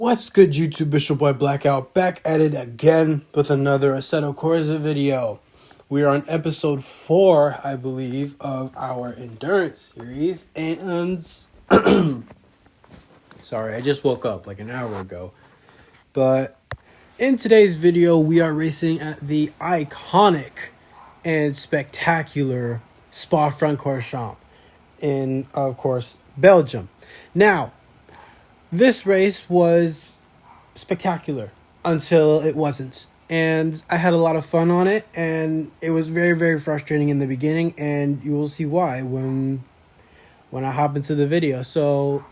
What's good, YouTube? Bishop Boy Blackout back at it again with another Assetto Corsa video. We are on episode 4, I believe, of our endurance series, and sorry, I just woke up like an hour ago. But in today's video, we are racing at the iconic and spectacular Spa-Francorchamps in, of course, Belgium. Now, this race was spectacular until it wasn't. And I had a lot of fun on it, and it was very, very frustrating in the beginning, and you will see why when I hop into the video. So,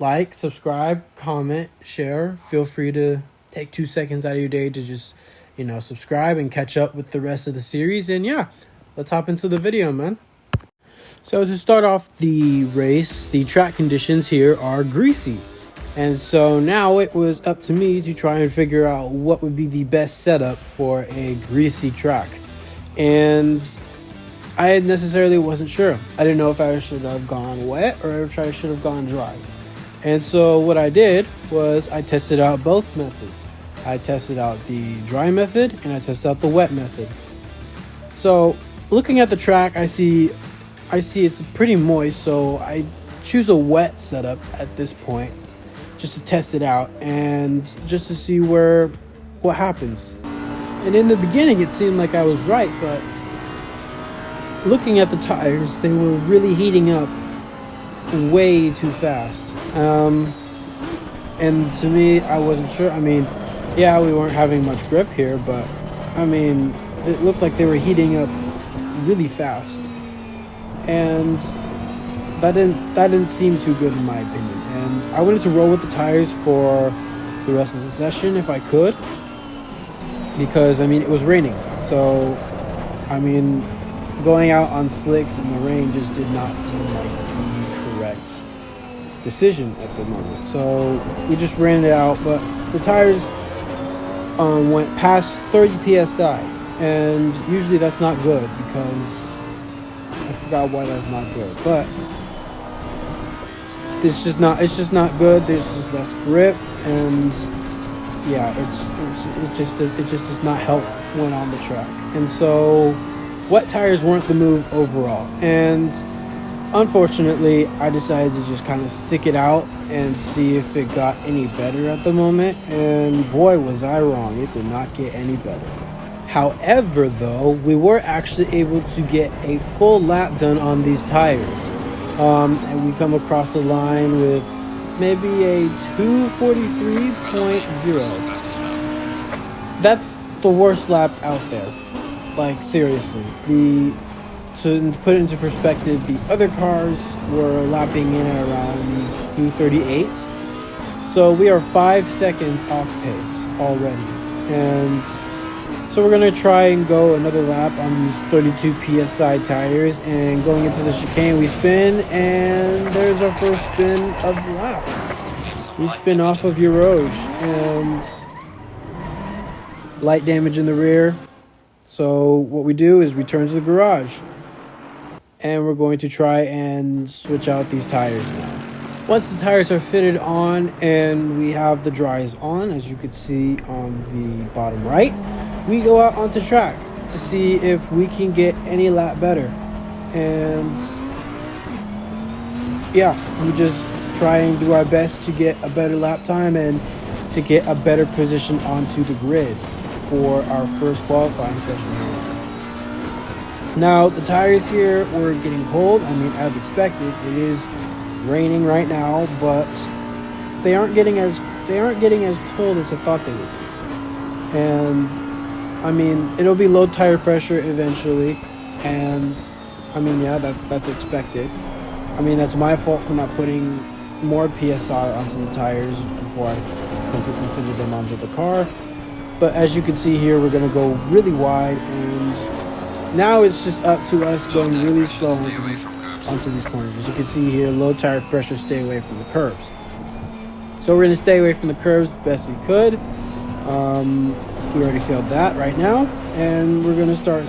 like, subscribe, comment, share. Feel free to take 2 seconds out of your day to just, subscribe and catch up with the rest of the series. And yeah, let's hop into the video, man. So to start off the race, the track conditions here are greasy. And so now it was up to me to try and figure out what would be the best setup for a greasy track. And I necessarily wasn't sure. I didn't know if I should have gone wet or if I should have gone dry. And so what I did was I tested out both methods. I tested out the dry method and I tested out the wet method. So looking at the track, I see it's pretty moist, so I choose a wet setup at this point, just to test it out and just to see what happens. And in the beginning, it seemed like I was right, but looking at the tires, they were really heating up way too fast. And to me, I wasn't sure. I mean, yeah, we weren't having much grip here, but I mean, it looked like they were heating up really fast. And that didn't seem too good in my opinion. And I wanted to roll with the tires for the rest of the session if I could, because I mean it was raining. So I mean, going out on slicks in the rain just did not seem like the correct decision at the moment. So we just ran it out, but the tires went past 30 psi, and usually that's not good because I forgot why that's not good, but it's just not good. There's just less grip, and yeah, it just does not help when on the track. And so wet tires weren't the move overall, and unfortunately I decided to just kind of stick it out and see if it got any better at the moment, and boy was I wrong. It did not get any better. However, though, we were actually able to get a full lap done on these tires. And we come across the line with maybe a 2:43.0. That's the worst lap out there. Like, seriously. To put it into perspective, the other cars were lapping in at around 2:38. So we are 5 seconds off pace already. And so we're going to try and go another lap on these 32 psi tires, and going into the chicane we spin, and there's our first spin of the lap. We spin off of your Rouge, and light damage in the rear. So what we do is we turn to the garage, and we're going to try and switch out these tires now. Once the tires are fitted on and we have the dries on, as you could see on the bottom right, we go out onto track to see if we can get any lap better. And yeah, we just try and do our best to get a better lap time and to get a better position onto the grid for our first qualifying session here. Now, the tires here were getting cold. I mean, as expected, it is raining right now, but they aren't getting as cold as I thought they would be. And I mean, it'll be low tire pressure eventually, and I mean, yeah, that's expected. I mean, that's my fault for not putting more PSR onto the tires before I completely fitted them onto the car. But as you can see here, we're gonna go really wide, and now it's just up to us going really slow onto these corners. As you can see here, low tire pressure, stay away from the curbs. So we're gonna stay away from the curbs the best we could. We already failed that right now, and we're gonna start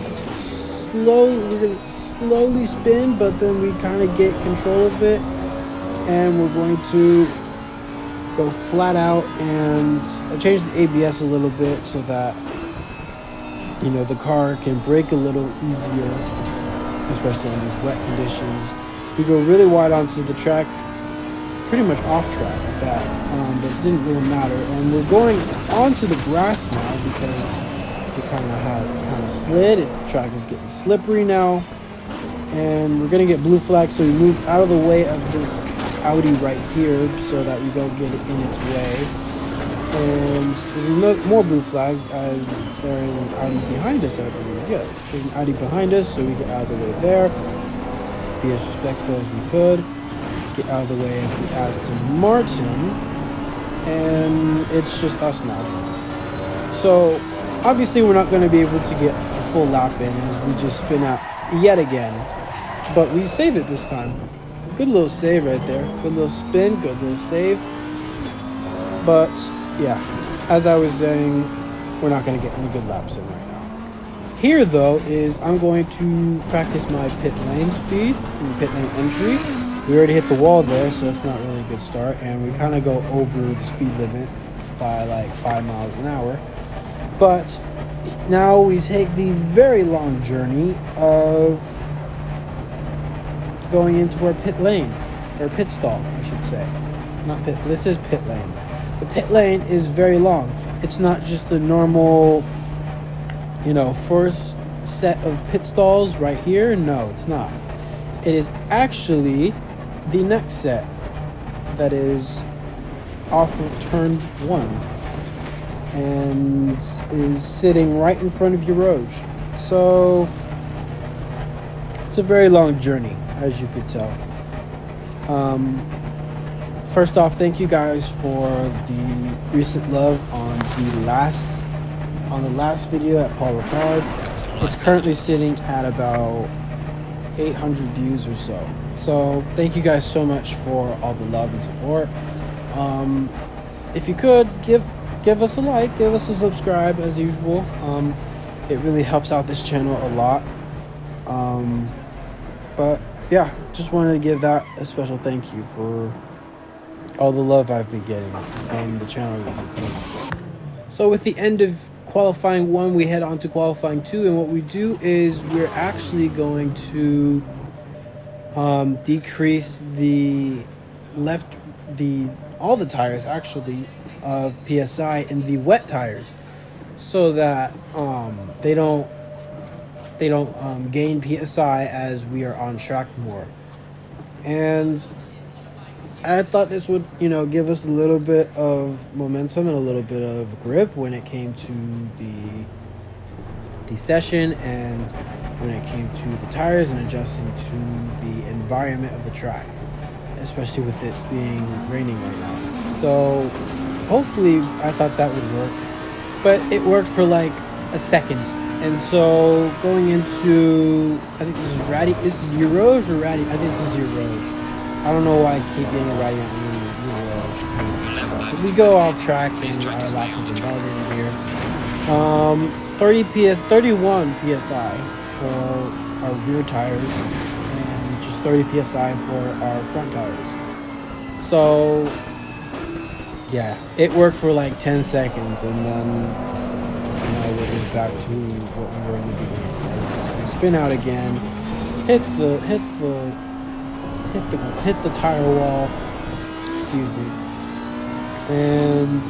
slowly spin, but then we kind of get control of it, and we're going to go flat out, and I changed the ABS a little bit so that, you know, the car can brake a little easier, especially in these wet conditions. We go really wide onto the track, pretty much off track at that, but it didn't really matter. And we're going onto the grass now because we kind of slid. The track is getting slippery now, and we're gonna get blue flag, so we move out of the way of this Audi right here so that we don't get it in its way. And there's more blue flags as there is an Audi behind us, I believe. Yeah, there's an Audi behind us, so we get out of the way there. Be as respectful as we could. Get out of the way of the Aston Martin. And it's just us now. So, obviously we're not going to be able to get a full lap in as we just spin out yet again. But we save it this time. Good little save right there. Good little spin, good little save. But, yeah, as I was saying, we're not going to get any good laps in right now. Here, though, is I'm going to practice my pit lane speed, pit lane entry. We already hit the wall there, so that's not really a good start. And we kind of go over the speed limit by like 5 miles an hour. But now we take the very long journey of going into our pit lane, or pit stall, I should say. Not pit, this is pit lane. The pit lane is very long. It's not just the normal, you know, first set of pit stalls right here. No, it's not. It is actually the next set that is off of turn 1 and is sitting right in front of your Rouge. So it's a very long journey, as you could tell. First off, thank you guys for the recent love on the last video at Paul Ricard. It's currently sitting at about 800 views or so. So thank you guys so much for all the love and support. If you could give us a like, give us a subscribe as usual. It really helps out this channel a lot. But yeah, just wanted to give that a special thank you for all the love I've been getting from the channel recently. So with the end of qualifying 1, we head on to qualifying 2, and what we do is we're actually going to decrease all the tires actually of PSI in the wet tires, so that they don't gain PSI as we are on track more. And I thought this would, you know, give us a little bit of momentum and a little bit of grip when it came to the session and when it came to the tires and adjusting to the environment of the track, especially with it being raining right now. So hopefully I thought that would work, but it worked for like a second. And so going into, I think this is your Rouge or Ratty? I think this is your Rouge. I don't know why I keep getting Ratty on Rouge. But we go off track and our lap is invalidated here. 31 PSI for our rear tires and just 30 PSI for our front tires. So yeah, it worked for like 10 seconds and then it was back to what we were in the beginning. As we spin out again, hit the tire wall, excuse me, and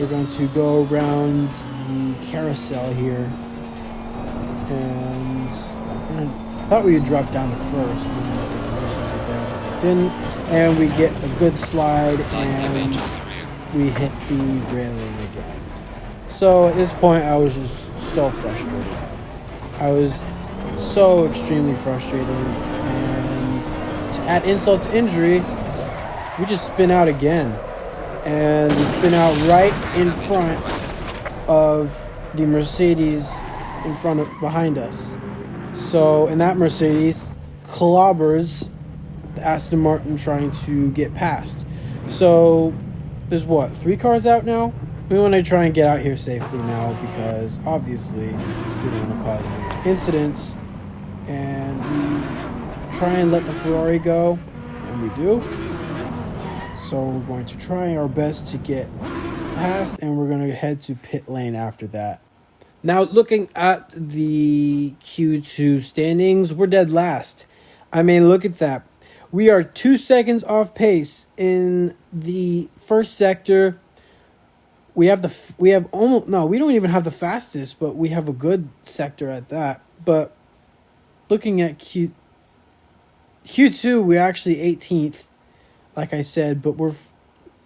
we're going to go around the carousel here, and I thought we would drop down to first, but then I think the conditions are there, but it didn't, and we get a good slide, and we hit the railing again. So at this point, I was just so frustrated. I was so extremely frustrated, and to add insult to injury, we just spin out again. And we spin out right in front of the Mercedes behind us. So, and that Mercedes clobbers the Aston Martin trying to get past. So, there's what, 3 cars out now? We want to try and get out here safely now because obviously we don't want to cause any incidents. And we try and let the Ferrari go, and we do. So we're going to try our best to get past, and we're going to head to pit lane after that. Now, looking at the Q2 standings, we're dead last. I mean, look at that. We are 2 seconds off pace in the first sector. We don't even have the fastest, but we have a good sector at that. But looking at Q2, we're actually 18th, like I said, but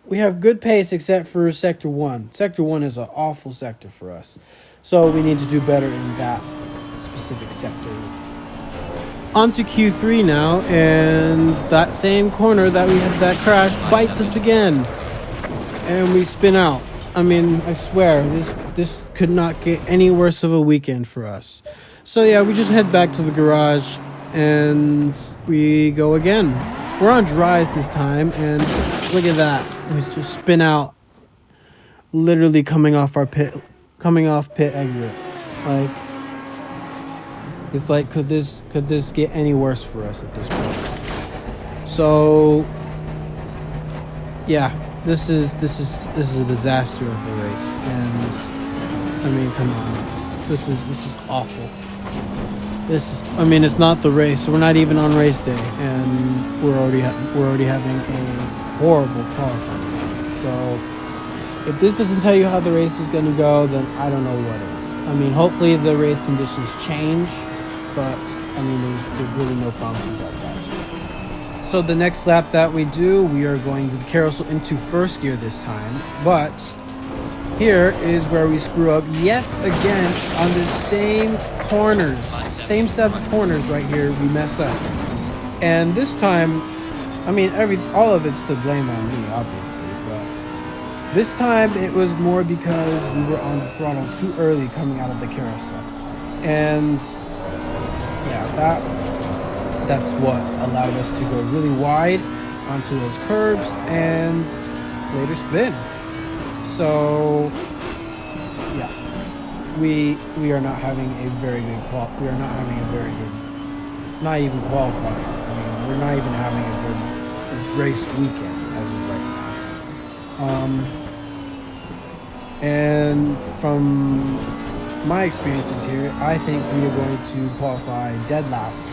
we have good pace except for Sector 1. Sector 1 is an awful sector for us. So we need to do better in that specific sector. On to Q3 now, and that same corner that we had that crash bites us again. And we spin out. I mean, I swear, this could not get any worse of a weekend for us. So yeah, we just head back to the garage and we go again. We're on dries this time, and look at that. We just spin out, literally coming off pit exit. Like, it's like, could this get any worse for us at this point? So yeah, this is a disaster of a race, and I mean, come on, this is awful. It's not the race. We're not even on race day, and we're already having a horrible qualifying. So if this doesn't tell you how the race is going to go, then I don't know what is. I mean, hopefully the race conditions change, but I mean, there's really no promises like that. So the next lap that we do, we are going to the carousel into first gear this time, but here is where we screw up yet again on the same corners, same set of corners right here. We mess up, and this time, I mean, all of it's the blame on me, obviously, but this time it was more because we were on the throttle too early coming out of the carousel, and yeah, that's what allowed us to go really wide onto those curbs and later spin. So yeah, we are not having a very good not even qualifying. I mean, we're not even having a good race weekend as of right now. And from my experiences here, I think we are going to qualify dead last.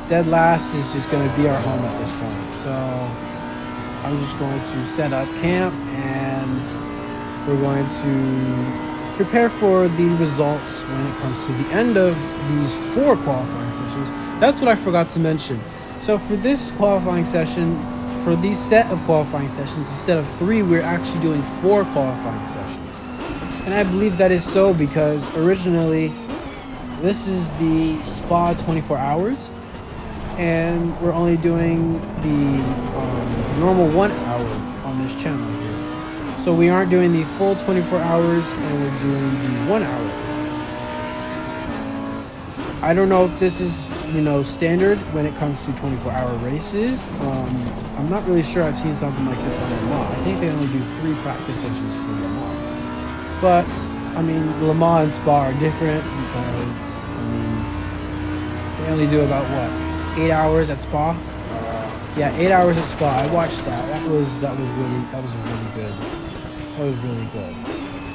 Dead last is just going to be our home at this point. So I'm just going to set up camp, and we're going to prepare for the results when it comes to the end of these 4 qualifying sessions. That's what I forgot to mention. So for this qualifying session, for these set of qualifying sessions, instead of 3, we're actually doing 4 qualifying sessions. And I believe that is so because originally this is the Spa 24 hours, and we're only doing the normal 1 hour on this channel here. So we aren't doing the full 24 hours, and we're doing the 1 hour. I don't know if this is, standard when it comes to 24-hour races. I'm not really sure I've seen something like this on Le Mans. I think they only do 3 practice sessions for Le Mans. But, I mean, Le Mans and Spa are different because, they only do about, 8 hours at Spa? Yeah, 8 hours at Spa. I watched that. That was really good. That was really good.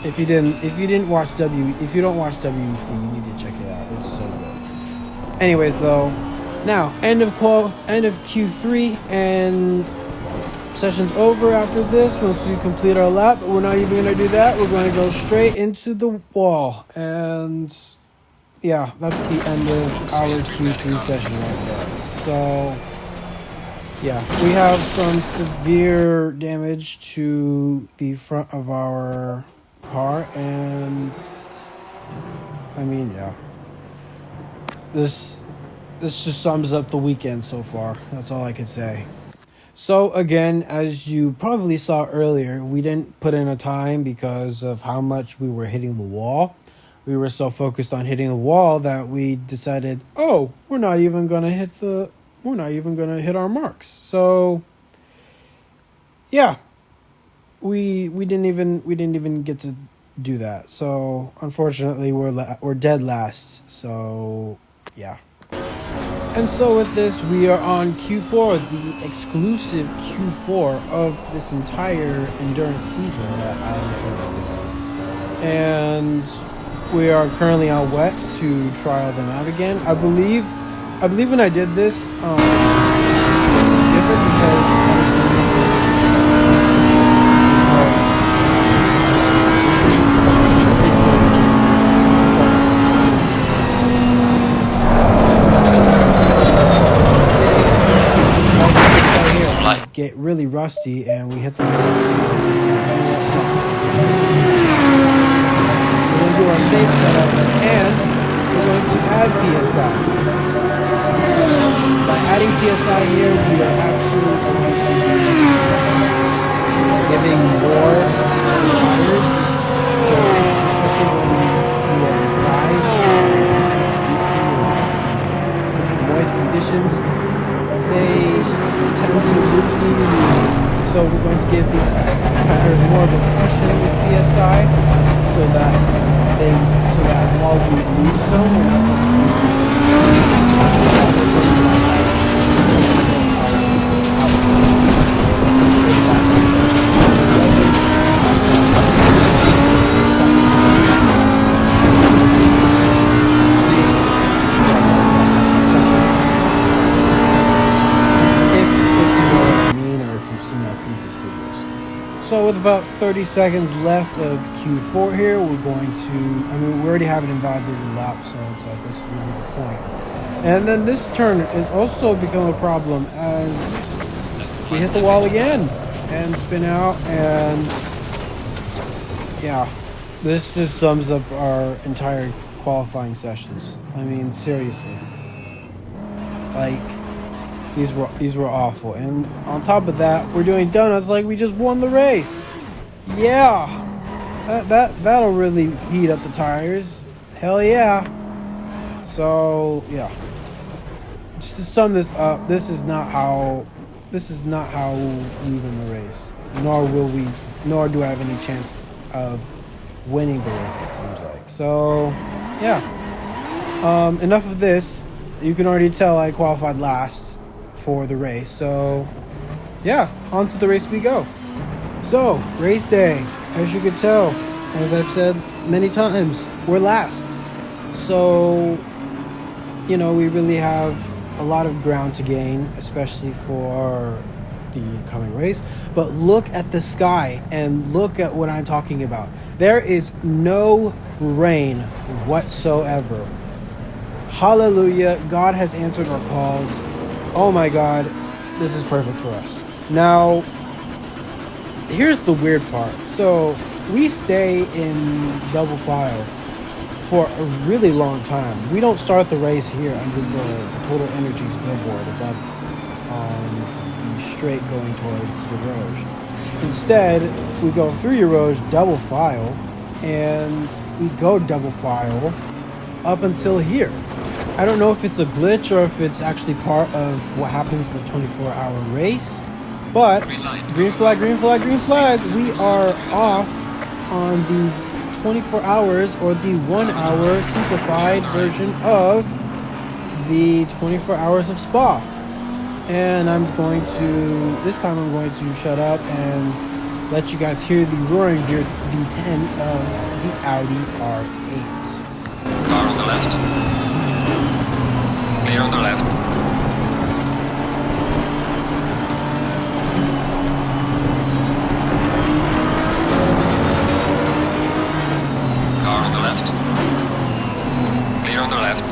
If you don't watch WEC, you need to check it out. It's so good. Anyways, though, now end of Q3, and session's over after this. Once we complete our lap, but we're not even gonna do that. We're going to go straight into the wall, and yeah, that's the end of our Q3 session right there. So yeah, we have some severe damage to the front of our car, and I mean, yeah, this just sums up the weekend so far. That's all I can say. So again, as you probably saw earlier, we didn't put in a time because of how much we were hitting the wall. We were so focused on hitting the wall that we decided, we're not even gonna hit our marks. So yeah, we didn't even get to do that. So unfortunately, we're dead last. So yeah. And so with this, we are on Q4, the exclusive Q4 of this entire endurance season that I am currently doing. And we are currently on wets to trial them out again. I believe when I did this, it was different because I was doing this get really rusty and we hit the wall, so we're just like, you know what, fuck it, we're going to do our safe setup and we're going to add PSI. By adding PSI here, we are actually going to be giving more to the tires, especially when you are in dries and greasy and moist conditions. They tend to lose these, so we're going to give these tires more of a cushion with PSI, so that while we lose some, we're not going to be losing. So with about 30 seconds left of Q4 here, we're going to, we already have it invalidated lap, so it's like, that's really the point. And then this turn has also become a problem as we hit the wall again and spin out, and yeah, this just sums up our entire qualifying sessions. I mean, seriously. Like, these were awful, and on top of that, we're doing donuts like we just won the race. Yeah, that'll really heat up the tires. Hell yeah. So yeah, just to sum this up, this is not how we win the race. Nor do I have any chance of winning the race, it seems like. So yeah, enough of this. You can already tell I qualified last for the race, so yeah, on to the race we go. So race day, as you could tell, as I've said many times, we're last, so we really have a lot of ground to gain, especially for the coming race. But look at the sky and look at what I'm talking about. There is no rain whatsoever. Hallelujah, God has answered our calls. Oh my God, this is perfect for us. Now, here's the weird part. So, we stay in double file for a really long time. We don't start the race here under the Total Energies billboard above on the straight going towards Rouge. Instead, we go through Rouge double file, and we go double file up until here. I don't know if it's a glitch or if it's actually part of what happens in the 24-hour race, but green flag, green flag, green flag. We are off on the 24 hours or the 1 hour simplified version of the 24 hours of Spa. And this time I'm going to shut up and let you guys hear the roaring V10 of the Audi R8. Car on the left. Clear on the left. Car on the left. Clear on the left.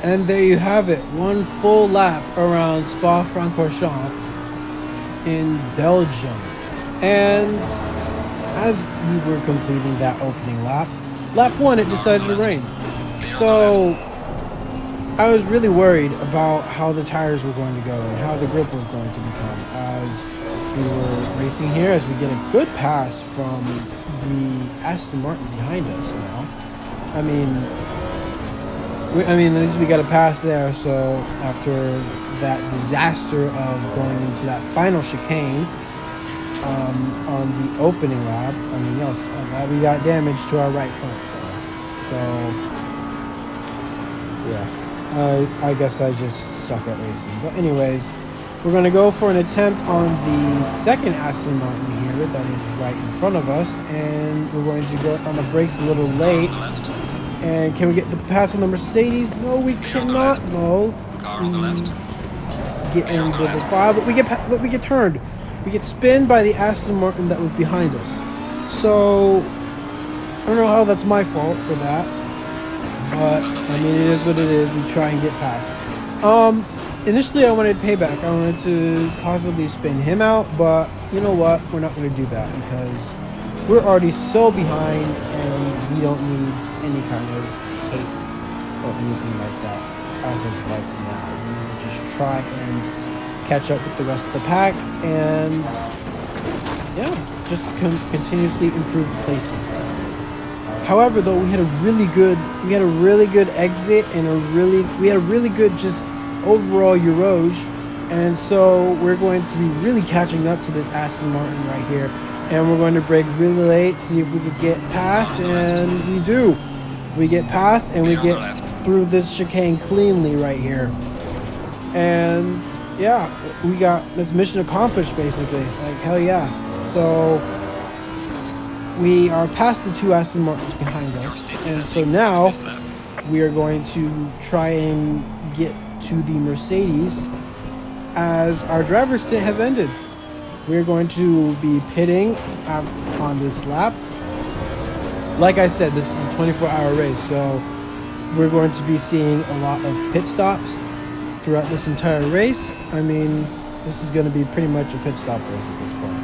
And there you have it, one full lap around Spa-Francorchamps in Belgium. And as we were completing that opening lap, lap 1, it decided to rain. So I was really worried about how the tires were going to go and how the grip was going to become as we were racing here, as we get a good pass from the Aston Martin behind us now. I mean, at least we got a pass there. So after that disaster of going into that final chicane on the opening lap, yes, we got damage to our right front. So yeah, I guess I just suck at racing. But anyways, we're going to go for an attempt on the second Aston Martin here that is right in front of us, and we're going to go on the brakes a little late. And can we get the pass on the Mercedes? No, we cannot though. Car on the left. Get in double file, but we get turned. We get spinned by the Aston Martin that was behind us. So I don't know how that's my fault for that, but I mean, it is what it is. We try and get past. Initially I wanted payback. I wanted to possibly spin him out, but you know what? We're not going to do that because we're already so behind, and we don't need any kind of hate or anything like that as of right now. We need to just try and catch up with the rest of the pack, and yeah, just continuously improve places. However, though, we had a really good exit and we had a really good just overall Eurage, and so we're going to be really catching up to this Aston Martin right here. And we're going to brake really late, see if we could get past, and we do. We get past, and we get through this chicane cleanly right here. And yeah, we got this mission accomplished basically. Like, hell yeah. So we are past the two Aston Martins behind us, and so now we are going to try and get to the Mercedes as our driver's stint has ended. We're going to be pitting on this lap. Like I said, this is a 24-hour race, so we're going to be seeing a lot of pit stops throughout this entire race. I mean, this is going to be pretty much a pit stop race at this point.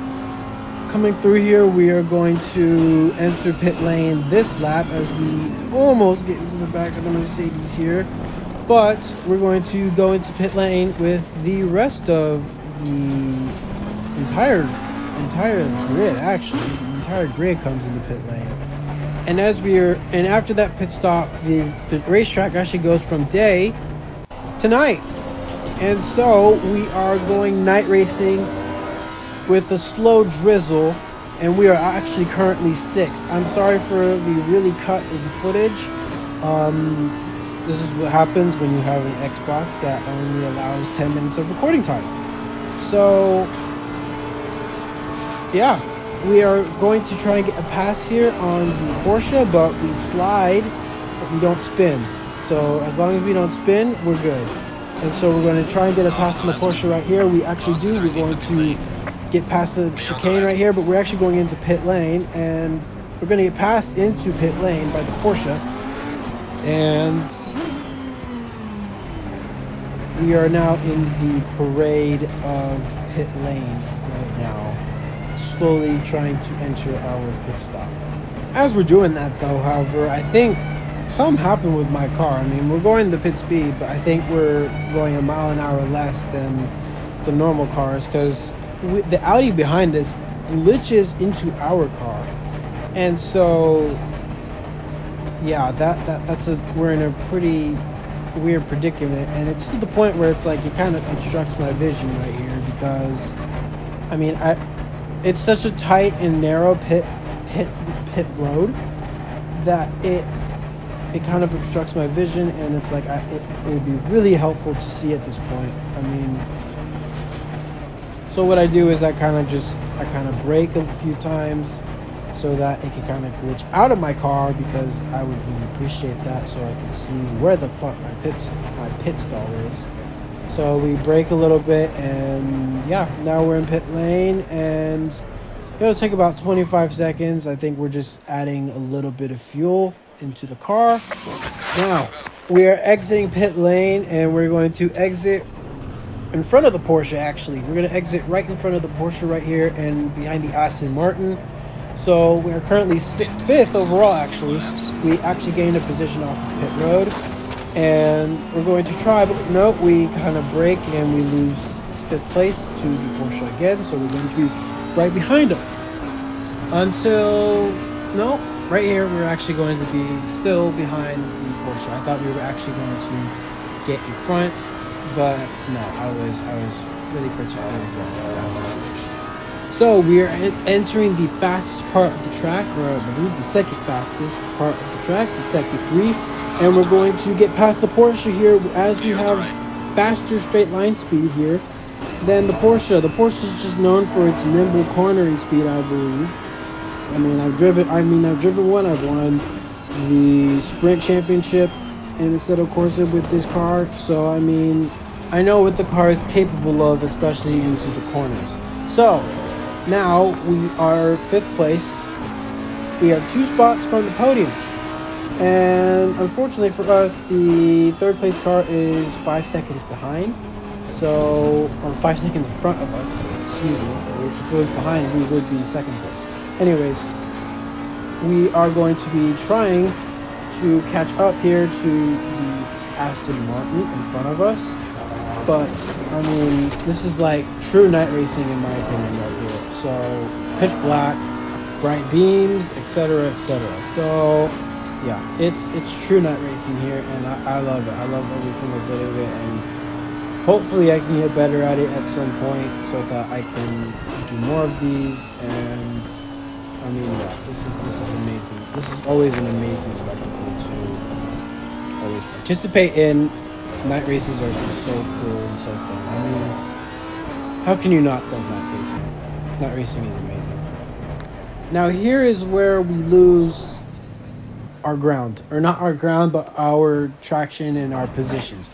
Coming through here, we are going to enter pit lane this lap as we almost get into the back of the Mercedes here. But we're going to go into pit lane with the rest of the entire grid. Actually, the entire grid comes in the pit lane, and after that pit stop, the racetrack actually goes from day to night, and so we are going night racing with a slow drizzle, and we are actually currently 6th. I'm sorry for the really cut of the footage. This is what happens when you have an Xbox that only allows 10 minutes of recording time. So yeah, we are going to try and get a pass here on the Corsa, but we slide, but we don't spin. So as long as we don't spin, we're good. And so we're going to try and get a pass on the Corsa right here. We actually do. We're going to get past the chicane right here, but we're actually going into pit lane, and we're going to get passed into pit lane by the Porsche. And we are now in the parade of pit lane right now, slowly trying to enter our pit stop. As we're doing that though, however, I think something happened with my car. I mean, we're going the pit speed, but I think we're going a mile an hour less than the normal cars, because the Audi behind us glitches into our car. And so yeah, we're in a pretty weird predicament, and it's to the point where it's like it kind of obstructs my vision right here, because I mean, it's such a tight and narrow pit road that it kind of obstructs my vision, and it's like it would be really helpful to see at this point. I mean, so what I do is I kind of brake a few times so that it can kind of glitch out of my car, because I would really appreciate that, so I can see where the fuck my pit stall is. So we brake a little bit, and yeah, now we're in pit lane, and it'll take about 25 seconds. I think we're just adding a little bit of fuel into the car. Now, we are exiting pit lane, and we're going to exit in front of the Porsche. Actually, we're going to exit right in front of the Porsche right here and behind the Aston Martin. So we are currently fifth overall. Actually, we actually gained a position off of pit road, and we're going to try, but no, we kind of break and we lose fifth place to the Porsche again. So we're going to be right behind them until no, right here we're actually going to be still behind the Porsche. I thought we were actually going to get in front, but no, I was really particularly wrong in that situation. So we are entering the fastest part of the track, or I believe the second fastest part of the track, the sector 3, and we're going to get past the Porsche here as we have faster straight line speed here than the Porsche. The Porsche is just known for its nimble cornering speed, I believe. I've driven one. I've won the Sprint Championship in the Assetto Corsa with this car. So, I know what the car is capable of, especially into the corners. So, now we are 5th place. We are 2 spots from the podium. And unfortunately for us, the 3rd place car is 5 seconds behind. So, or 5 seconds in front of us. Excuse me. If it was behind, we would be 2nd place. Anyways, we are going to be trying to catch up here to the Aston Martin in front of us. But, this is like true night racing in my opinion right here. So, pitch black, bright beams, etc., etc. So, yeah, it's true night racing here, and I love it. I love every single bit of it, and hopefully I can get better at it at some point so that I can do more of these. And this is amazing. This is always an amazing spectacle to always participate in. Night races are just so cool and so fun. How can you not love night racing? Night racing is amazing. Now here is where we lose our ground, or not our ground, but our traction and our positions.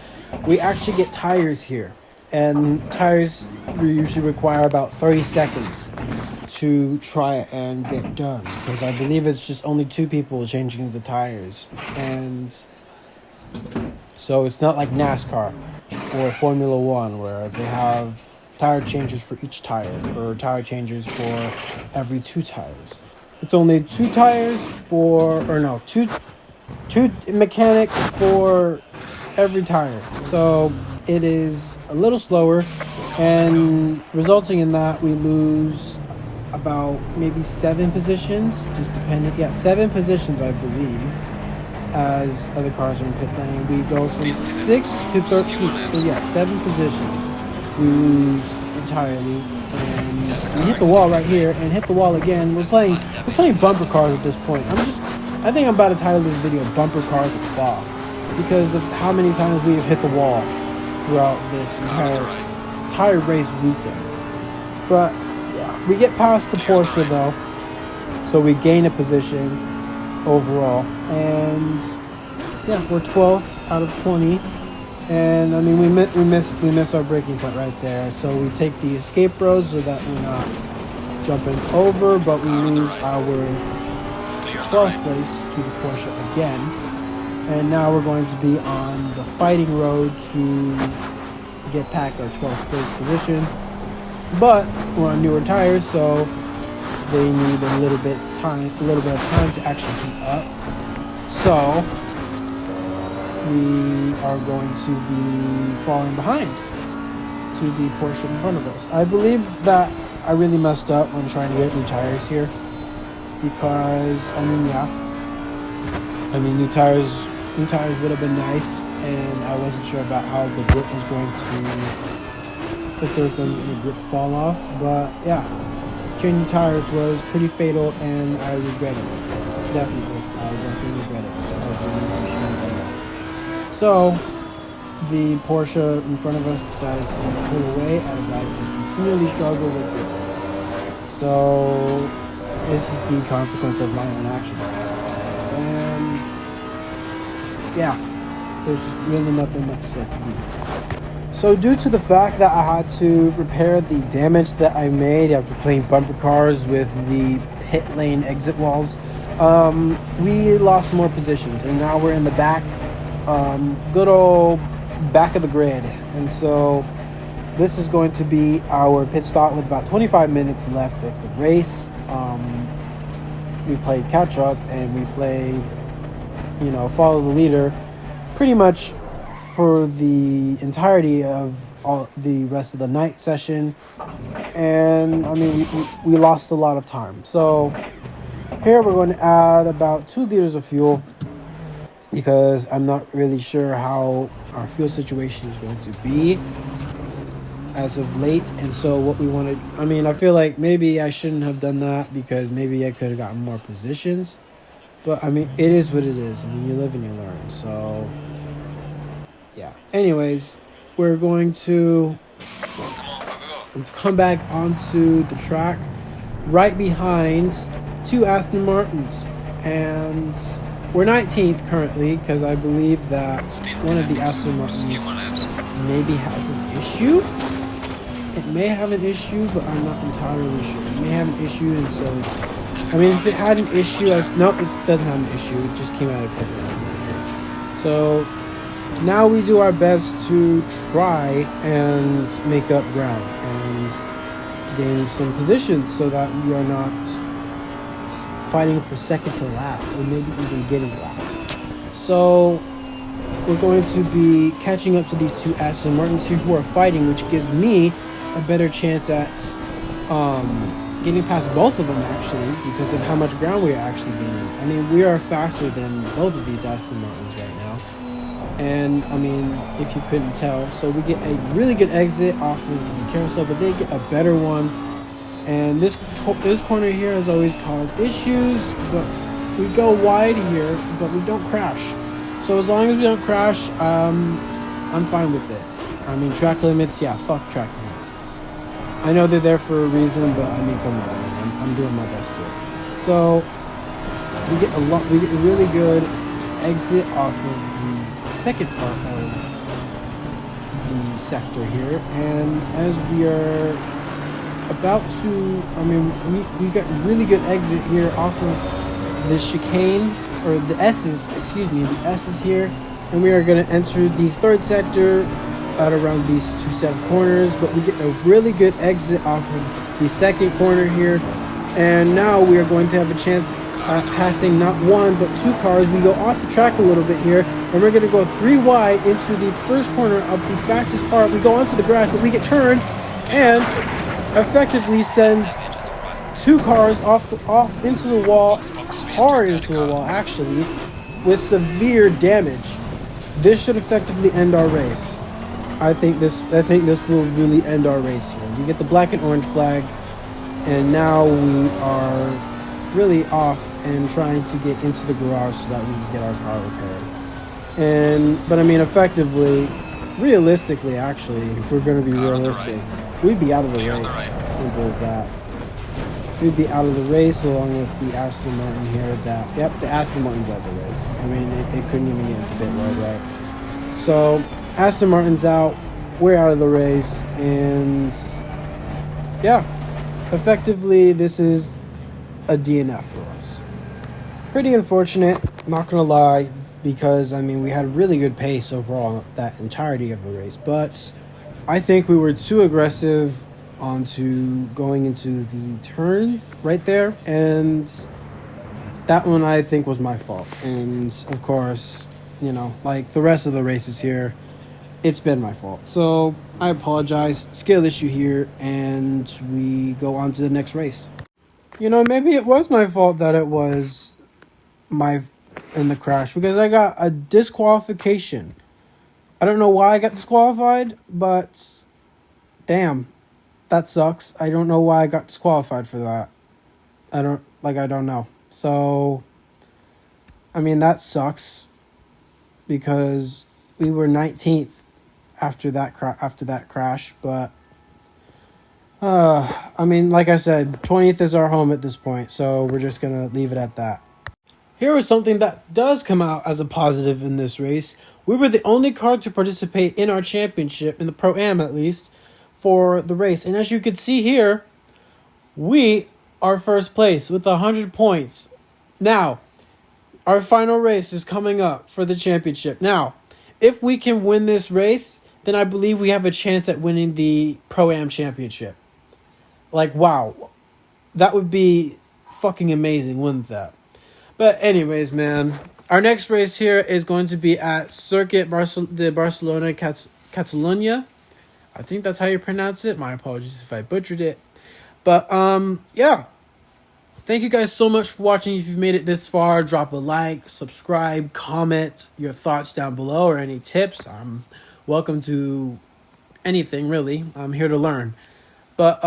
We actually get tires here, and tires usually require about 30 seconds to try and get done, because I believe it's just only 2 people changing the tires, and so it's not like NASCAR or Formula One where they have tire changers for each tire, or tire changers for every 2 tires. It's only 2 tires two mechanics for every tire. So it is a little slower, and resulting in that we lose about maybe 7 positions, just depending. Yeah, 7 positions, I believe, as other cars are in pit lane. We go from 6th to 13th. So yeah, 7 positions we lose entirely, and we hit the wall right here, and hit the wall again. We're playing bumper cars at this point. I think I'm about to title this video "Bumper Cars at Spa," because of how many times we have hit the wall throughout this entire tire race weekend. But yeah, we get past the Porsche though, so we gain a position overall, and yeah, we're 12th out of 20. And we miss our braking point right there. So we take the escape road so that we're not jumping over, but we lose our 12th place to the Porsche again. And now we're going to be on the fighting road to get back our 12th place position. But we're on newer tires, so they need a little bit of time to actually keep up. So we are going to be falling behind to the Porsche in front of us. I believe that I really messed up when trying to get new tires here, because new tires would have been nice, and I wasn't sure about how the grip was going to, if there was going to be any grip fall off. But yeah, changing tires was pretty fatal, and I regret it. I definitely regret it. So, the Porsche in front of us decides to pull away as I just continually struggle with it. So, this is the consequence of my own actions. And, yeah, there's just really nothing much left to do. So, due to the fact that I had to repair the damage that I made after playing bumper cars with the pit lane exit walls, we lost more positions, and now we're in the back. good old back of the grid. And so this is going to be our pit stop with about 25 minutes left of the race. We played catch up and we played, follow the leader pretty much for the entirety of all the rest of the night session. And I mean, we lost a lot of time. So here we're going to add about 2 liters of fuel because I'm not really sure how our fuel situation is going to be as of late. And so what we wanted, I feel like maybe I shouldn't have done that because maybe I could have gotten more positions. But it is what it is, and then you live and you learn. So yeah. Anyways, we're going to come back onto the track right behind 2 Aston Martins. And we're 19th currently because I believe that one of the Aston Martins maybe has an issue. It may have an issue, but I'm not entirely sure. It may have an issue, and so it's... if it had an issue... No, it doesn't have an issue. It just came out of pit lane. So now we do our best to try and make up ground and gain some positions so that we are not fighting for second to last or maybe even getting last. So we're going to be catching up to these 2 Aston Martins here who are fighting, which gives me a better chance at getting past both of them actually because of how much ground we are actually gaining. We are faster than both of these Aston Martins right now. And if you couldn't tell, so we get a really good exit off of the carousel, but they get a better one. And this corner here has always caused issues, but we go wide here, but we don't crash. So as long as we don't crash, I'm fine with it. Track limits, yeah, fuck track limits. I know they're there for a reason, but come on, I'm doing my best to it. So we get a really good exit off of the second part of the sector here, and as we are about to, we got really good exit here off of the chicane, or the S's here, and we are going to enter the third sector at around these 2 set of corners, but we get a really good exit off of the second corner here, and now we are going to have a chance at passing not 1 but 2 cars. We go off the track a little bit here, and we're going to go 3 wide into the first corner of the fastest part. We go onto the grass, but we get turned and effectively sends 2 cars off into the wall, hard into the wall actually, with severe damage. This should effectively end our race. I think this will really end our race here. We get the black and orange flag, and now we are really off and trying to get into the garage so that we can get our car repaired. But effectively, realistically, actually, if we're going to be realistic, we'd be out of the race. Simple as that. We'd be out of the race along with the Aston Martin here. The Aston Martin's out of the race. It couldn't even get into pit road, right? So Aston Martin's out. We're out of the race, and yeah, effectively, this is a DNF for us. Pretty unfortunate, not gonna lie, because we had really good pace overall that entirety of the race, but I think we were too aggressive onto going into the turn right there, and that one I think was my fault. And of course, like the rest of the races here, it's been my fault. So I apologize. Skill issue here, and we go on to the next race. Maybe it was my fault that it was in the crash, because I got a disqualification. I don't know why I got disqualified, but damn, that sucks. I don't know why I got disqualified for that. I don't know. So, that sucks, because we were 19th after that crash, but like I said, 20th is our home at this point, so we're just gonna leave it at that. Here is something that does come out as a positive in this race. We were the only car to participate in our championship, in the Pro-Am at least, for the race. And as you can see here, we are first place with 100 points. Now, Our final race is coming up for the championship. Now, if we can win this race, then I believe we have a chance at winning the Pro-Am championship. Like, wow. That would be fucking amazing, wouldn't that? But anyways, man, our next race here is going to be at Circuit de Barcelona Catalunya. I think that's how you pronounce it. My apologies if I butchered it. But yeah. Thank you guys so much for watching. If you've made it this far, drop a like, subscribe, comment your thoughts down below or any tips. I'm welcome to anything, really. I'm here to learn. But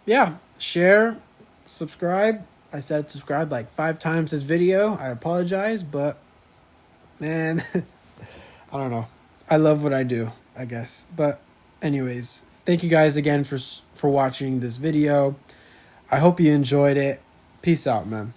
yeah, share, subscribe. I said subscribe like 5 times this video. I apologize, but man, I don't know. I love what I do, I guess. But anyways, thank you guys again for watching this video. I hope you enjoyed it. Peace out, man.